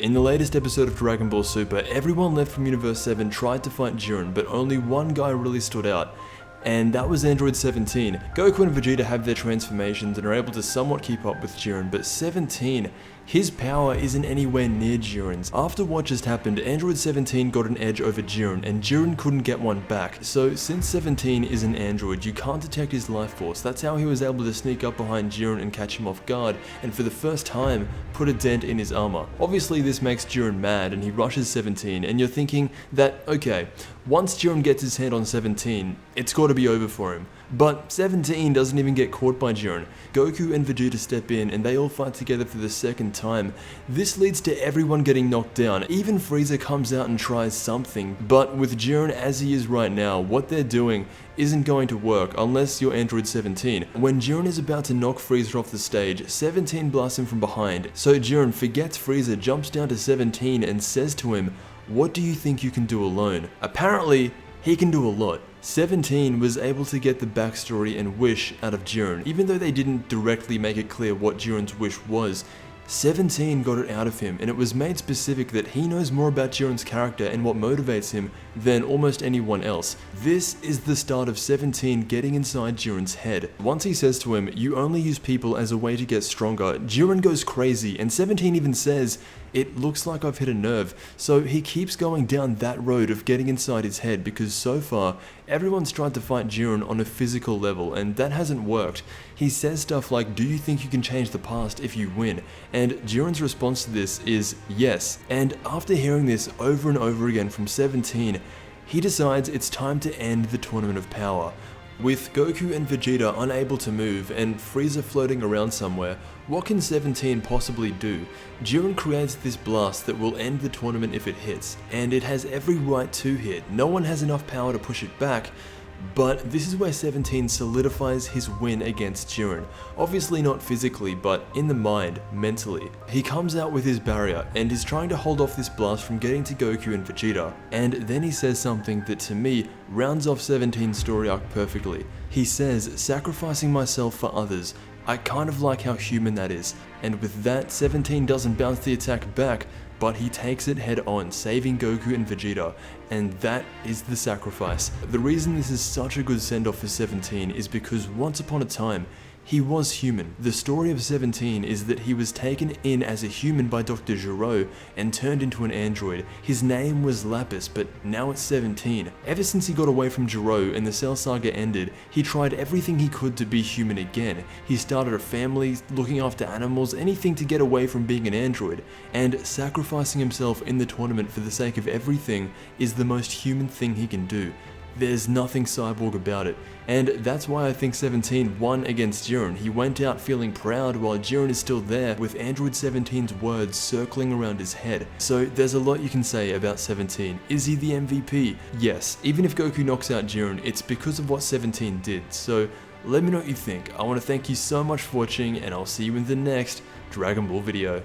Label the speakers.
Speaker 1: in the latest episode of Dragon Ball Super, everyone left from Universe 7 tried to fight Jiren, but only one guy really stood out, and that was Android 17. Goku and Vegeta have their transformations and are able to somewhat keep up with Jiren, but 17, his power isn't anywhere near Jiren's. After what just happened, Android 17 got an edge over Jiren, and Jiren couldn't get one back. So since 17 is an android, you can't detect his life force. That's how he was able to sneak up behind Jiren and catch him off guard, and for the first time, put a dent in his armor. Obviously this makes Jiren mad, and he rushes 17, and you're thinking that, okay, once Jiren gets his hand on 17, it's gotta be over for him. But 17 doesn't even get caught by Jiren. Goku and Vegeta step in and they all fight together for the second time. This leads to everyone getting knocked down. Even Frieza comes out and tries something, but with Jiren as he is right now, what they're doing isn't going to work unless you're Android 17. When Jiren is about to knock Frieza off the stage, 17 blasts him from behind. So Jiren forgets Frieza, jumps down to 17 and says to him, "What do you think you can do alone?" Apparently, he can do a lot. 17 was able to get the backstory and wish out of Jiren. Even though they didn't directly make it clear what Jiren's wish was, 17 got it out of him, and it was made specific that he knows more about Jiren's character and what motivates him than almost anyone else. This is the start of 17 getting inside Jiren's head. Once he says to him, "You only use people as a way to get stronger," Jiren goes crazy, and 17 even says, "It looks like I've hit a nerve." So he keeps going down that road of getting inside his head, because so far, everyone's tried to fight Jiren on a physical level, and that hasn't worked. He says stuff like, "Do you think you can change the past if you win?" And Jiren's response to this is yes. And after hearing this over and over again from 17, he decides it's time to end the Tournament of Power. With Goku and Vegeta unable to move and Frieza floating around somewhere, what can 17 possibly do? Jiren creates this blast that will end the tournament if it hits, and it has every right to hit. No one has enough power to push it back. But this is where 17 solidifies his win against Jiren. Obviously not physically, but in the mind, mentally. He comes out with his barrier and is trying to hold off this blast from getting to Goku and Vegeta. And then he says something that to me rounds off 17's story arc perfectly. He says, "Sacrificing myself for others. I kind of like how human that is." And with that, 17 doesn't bounce the attack back, but he takes it head on, saving Goku and Vegeta, and that is the sacrifice. The reason this is such a good send-off for 17 is because once upon a time, he was human. The story of 17 is that he was taken in as a human by Dr. Gero and turned into an android. His name was Lapis, but now it's 17. Ever since he got away from Gero and the Cell Saga ended, he tried everything he could to be human again. He started a family, looking after animals, anything to get away from being an android. And sacrificing himself in the tournament for the sake of everything is the most human thing he can do. There's nothing cyborg about it, and that's why I think 17 won against Jiren. He went out feeling proud while Jiren is still there with Android 17's words circling around his head. So there's a lot you can say about 17. Is he the MVP? Yes. Even if Goku knocks out Jiren, it's because of what 17 did. So let me know what you think. I want to thank you so much for watching, and I'll see you in the next Dragon Ball video.